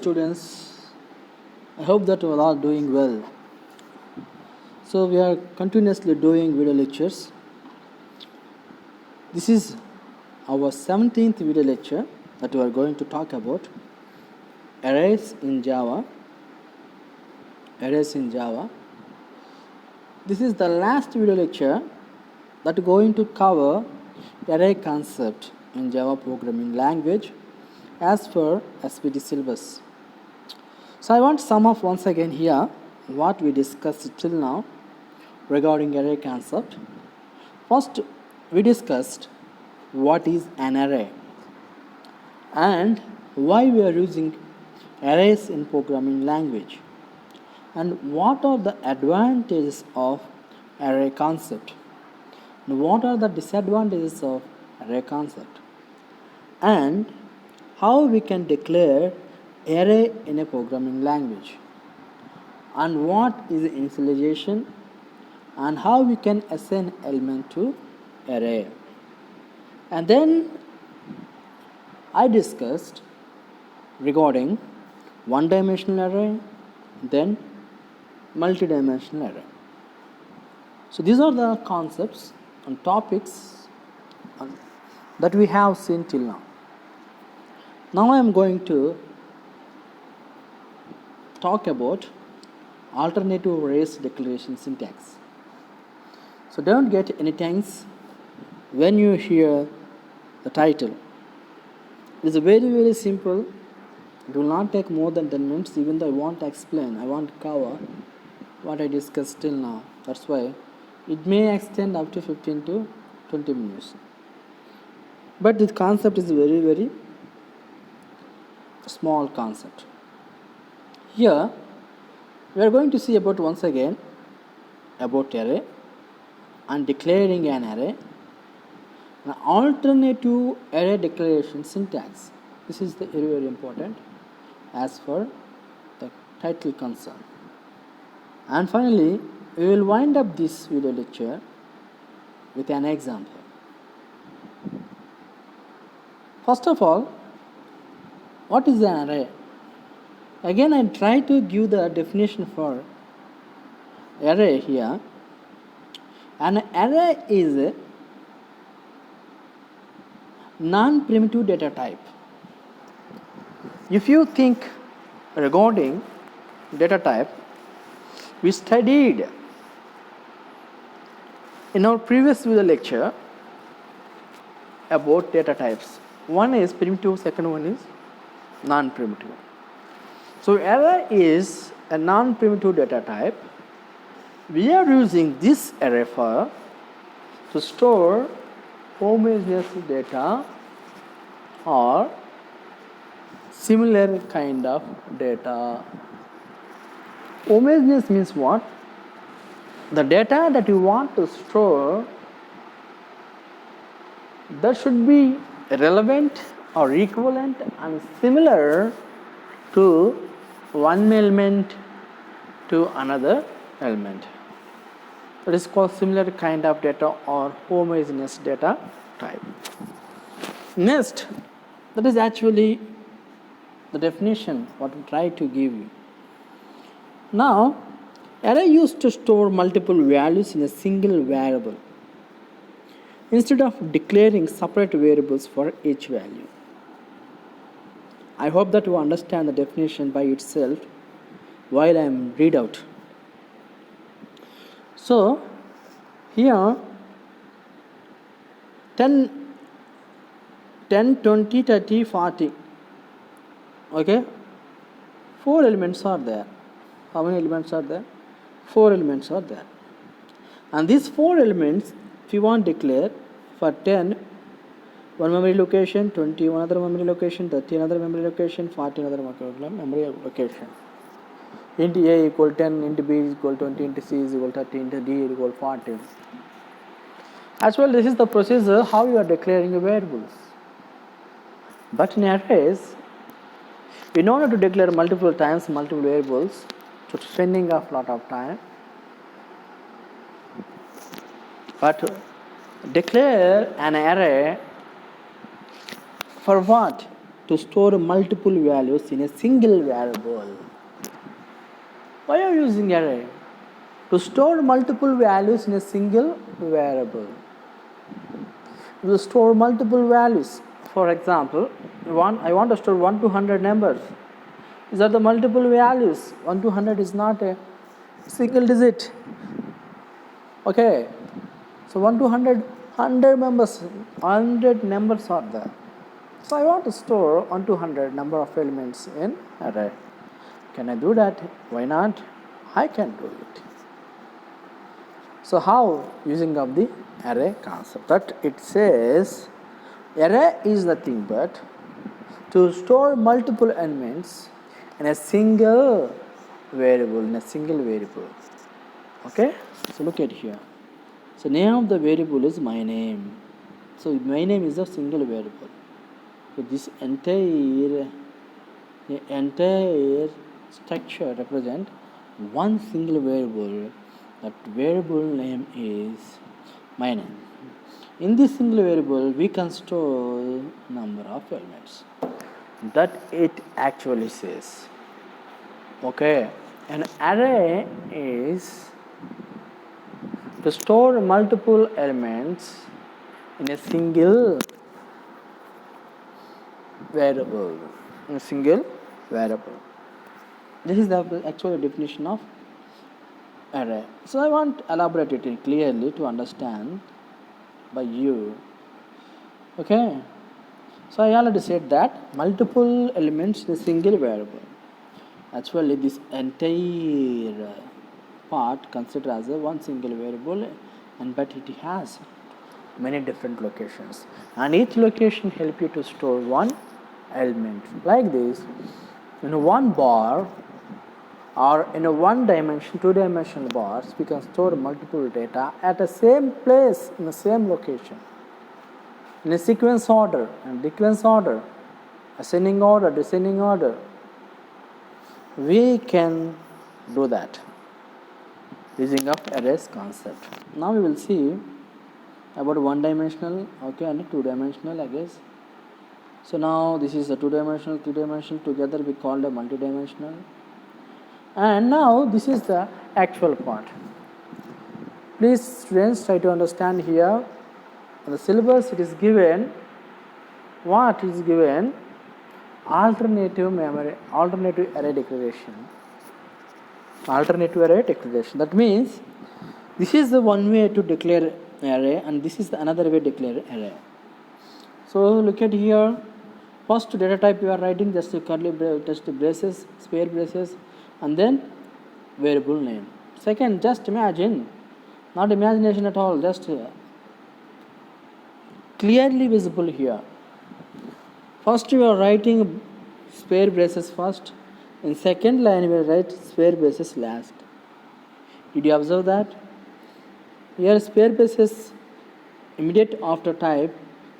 students. I hope that you are all doing well. So we are continuously doing video lectures. This is our 17th video lecture that we are going to talk about arrays in Java. Arrays in Java. This is the last video lecture that is going to cover array concept in Java programming language as per SPT syllabus. So I want to sum up once again here what we discussed till now regarding array concept. First, we discussed what is an array and why we are using arrays in programming language, and what are the advantages of array concept, and what are the disadvantages of array concept, and how we can declare array in a programming language, and what is initialization, and how we can assign element to array. And then I discussed regarding one-dimensional array, then multi-dimensional array. So these are the concepts and topics that we have seen till now. Now I am going to talk about alternative arrays declaration syntax. So don't get any thanks when you hear the title. It is very simple. It will not take more than 10 minutes, even though I want to explain, I want to cover what I discussed till now. That's why it may extend up to 15 to 20 minutes. But this concept is very small concept. Here we are going to see about once again about array and declaring an array, an alternative array declaration syntax. This is very important as for the title concern. And finally, we will wind up this video lecture with an example. First of all, what is an array? Again, I try to give the definition for array here. An array is a non-primitive data type. If you think regarding data type, we studied in our previous video lecture about data types. One is primitive, second one is non-primitive. So array is a non-primitive data type. We are using this array to store homogeneous data or similar kind of data. Homogeneous means what? The data that you want to store, that should be relevant or equivalent and similar to one element to another element. That is called similar kind of data or homogeneous data type. Next, that is actually the definition what we try to give you. Now, array used to store multiple values in a single variable instead of declaring separate variables for each value. I hope that you understand the definition by itself while I am read out. So, here 10, 20, 30, 40. Okay? 4 elements are there. How many elements are there? 4 elements are there. And these 4 elements, if you want to declare for 10, one memory location, 20 one other memory location, 30 another memory location, 40 another memory location. Int A equal 10, int B is equal 20, int C is equal 30, int D is equal 40. As well, this is the procedure how you are declaring variables. But in arrays, in order to declare multiple times multiple variables, so spending a lot of time. But declare an array for what? to store multiple values in a single variable. Why are you using array? To store multiple values in a single variable. We will store multiple values. For example, I want to store 1 to 100 numbers. These are the multiple values. 1 to 100 is not a single digit. Okay. So 1 to 100, 100 numbers are there. So I want to store 1 to 100 number of elements in array. Can I do that? Why not? I can do it. So how? Using of the array concept. But it says array is nothing but to store multiple elements in a single variable. Okay? So look at here. So name of the variable is my name. So my name is a single variable. So this entire structure represent one single variable. That variable name is my name. In this single variable, we can store number of elements. That it actually says. Okay, an array is to store multiple elements in a single variable. This is the actual definition of array. So I want to elaborate it clearly to understand by you. Okay. So I already said that multiple elements in a single variable. Actually, this entire part considered as a one single variable, but it has many different locations, and each location help you to store one element. Like this, in one bar or in a two-dimensional bars, we can store multiple data at the same place in the same location, in a sequence order and decrease order, ascending order, descending order. We can do that using of arrays concept. Now we will see about one-dimensional, okay, and two-dimensional, I guess. So now this is a two-dimensional, three-dimensional, together we call a multi-dimensional. And now this is the actual part. Please students try to understand here. In the syllabus it is given, what is given? Alternative array declaration. That means this is the one way to declare array and this is the another way to declare array. So look at here. First data type you are writing just curly braces, square braces, and then variable name. Second, just imagine, not imagination at all, just clearly visible here. First you are writing square braces first. In second line we will write square braces last. Did you observe that? Here square braces immediate after type.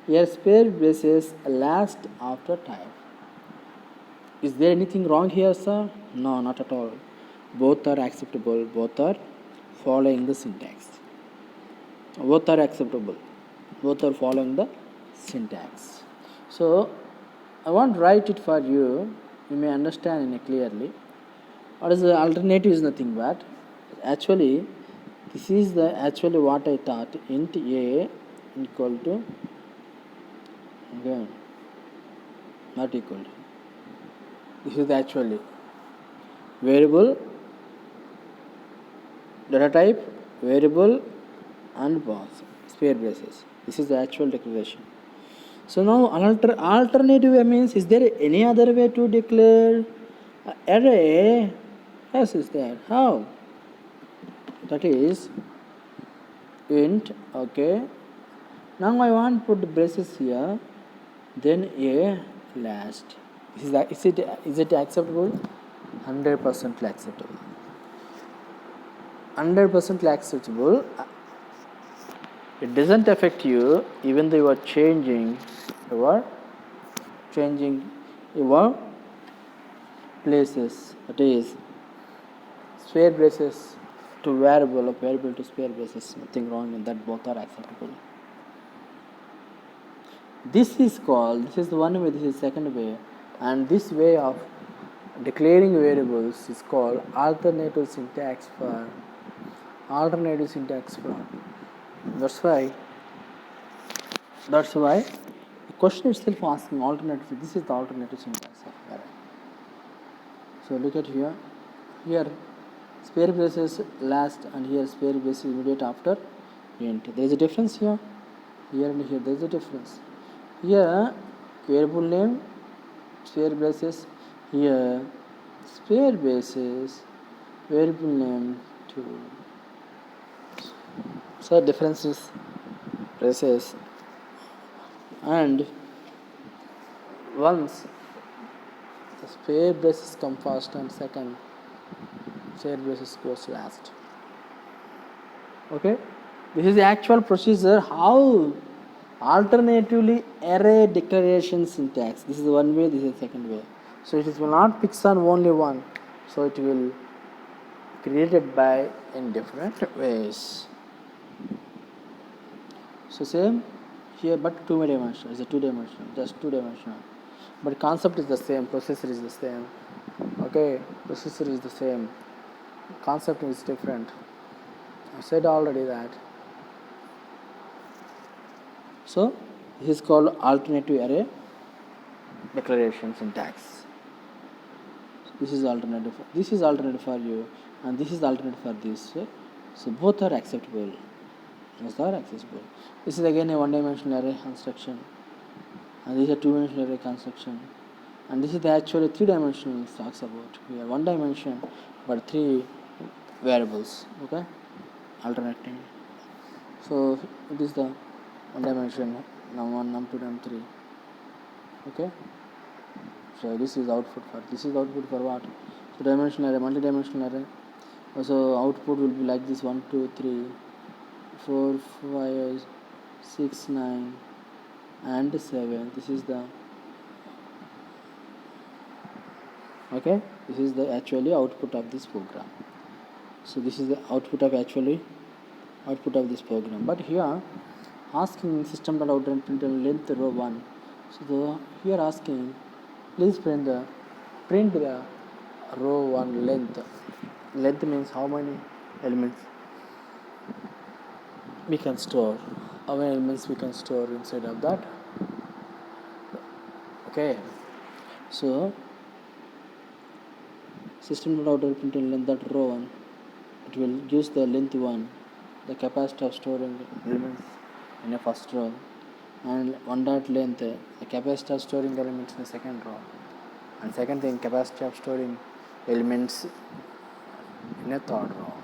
Here square braces last after type. Is there anything wrong here, sir? No, not at all. Both are acceptable. Both are following the syntax. Both are acceptable. Both are following the syntax. So I want to write it for you. You may understand it clearly. What is the alternative is nothing but actually this is the actually what I taught. Int a equal to again not equal to. This is the actually variable data type variable and box square braces. This is the actual declaration. So now alternative means is there any other way to declare array? Yes, is there. How? That is int. Okay. Now I want to put braces here. Then a last. Is it acceptable? 100% acceptable. 100% acceptable. It doesn't affect you even though you are changing your places. That is square braces to variable, of variable to square braces. Nothing wrong in that. Both are acceptable. This is the one way, this is second way, and this way of declaring variables is called alternative syntax for that's why the question itself asking alternative. This is the alternative syntax of array. So look at here spare braces last and here spare braces immediate after int. There is a difference here and here there is a difference. Here variable name spare braces, here spare braces variable name 2. So difference is braces, and once the spare braces come first and second spare braces goes last. Okay, this is the actual procedure how alternatively array declaration syntax. This is one way, this is the second way. So it will not fix on only one, so it will created by in different ways. So same here, but two-dimensional. It's a two-dimensional, just two-dimensional. But concept is the same, processor is the same. Okay, processor is the same. Concept is different. I said already that. So this is called alternative array declaration syntax. This is alternative. This is alternative for you, and this is alternative for this. So both are acceptable. Both are accessible. This is again a one-dimensional array construction, and this is a two-dimensional array construction, and this is the actually three-dimensional talks about. We have one dimension, but three variables. Okay, alternating. So it is the one dimension, num1, num2, num3. Okay. So this is output for what? So dimensional array, multi-dimensional array. So output will be like this: 1, 2, 3, 4, 5, 6, 9, and 7. This is the okay. This is the actually output of this program. So this is the output of this program. But here asking system.out and print length row 1. So here asking please print the row 1 length. Length means how many elements we can store. How many elements we can store inside of that. Okay. So system.out and print length that row 1. It will use the length 1, the capacity of storing elements in a first row, and one dot length, the capacity of storing elements in the second row, and second thing, capacity of storing elements in a third row.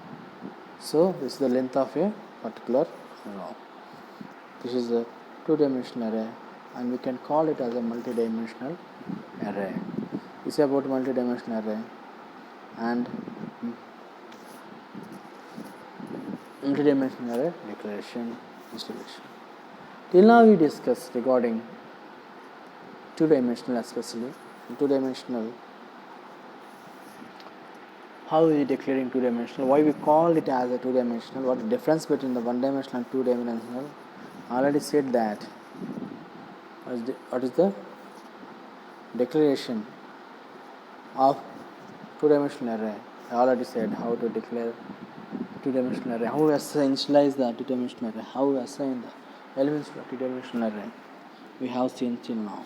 So this is the length of a particular row. This is a two-dimensional array, and we can call it as a multi-dimensional array. This is about multi-dimensional array and multi-dimensional array declaration installation. Till now we discussed regarding two-dimensional, especially two-dimensional, how we declaring two-dimensional, why we call it as a two-dimensional, what the difference between the one-dimensional and two-dimensional. I already said that. What is the declaration of two-dimensional array? I already said how to declare two-dimensional array, how we initialize the two-dimensional array, how we assign the elements to a two-dimensional array. We have seen till now.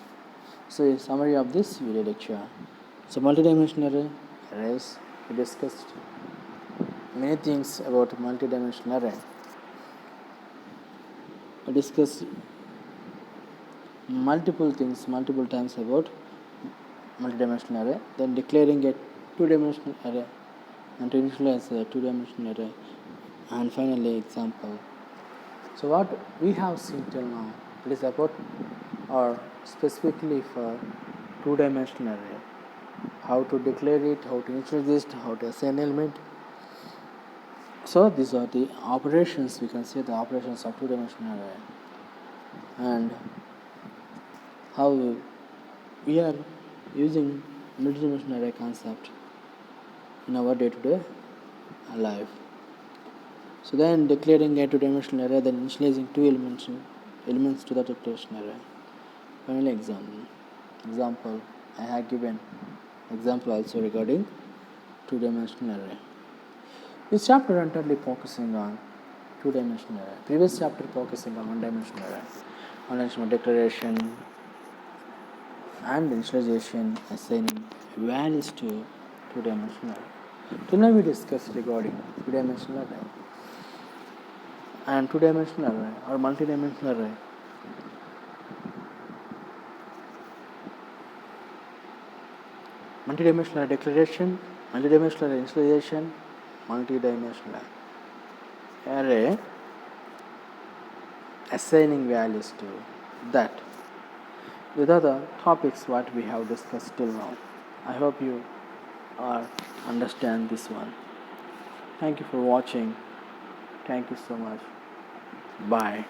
So a summary of this video lecture. So multi-dimensional arrays, we discussed many things about multi-dimensional array. We discussed multiple things multiple times about multi-dimensional array, then declaring a two-dimensional array and to initialize a two-dimensional array, and finally example. So what we have seen till now, it is about or specifically for two-dimensional array, how to declare it, how to initialize it, how to assign element. So these are the operations, we can say the operations of two-dimensional array, and how we are using multi-dimensional array concept in our day-to-day life. So then declaring a two-dimensional array, then initializing two elements to the two-dimensional array. final example. I have given example also regarding two-dimensional array. This chapter entirely focusing on two-dimensional array. Previous chapter focusing on one-dimensional array. One-dimensional declaration and initialization assigning values to two-dimensional array. Tonight we discuss regarding two-dimensional array and two-dimensional array or multi-dimensional array. Multi-dimensional declaration, multi-dimensional initialization, multi-dimensional array assigning values to that. These are the topics what we have discussed till now. I hope you understand this one. Thank you for watching. Thank you so much. Bye.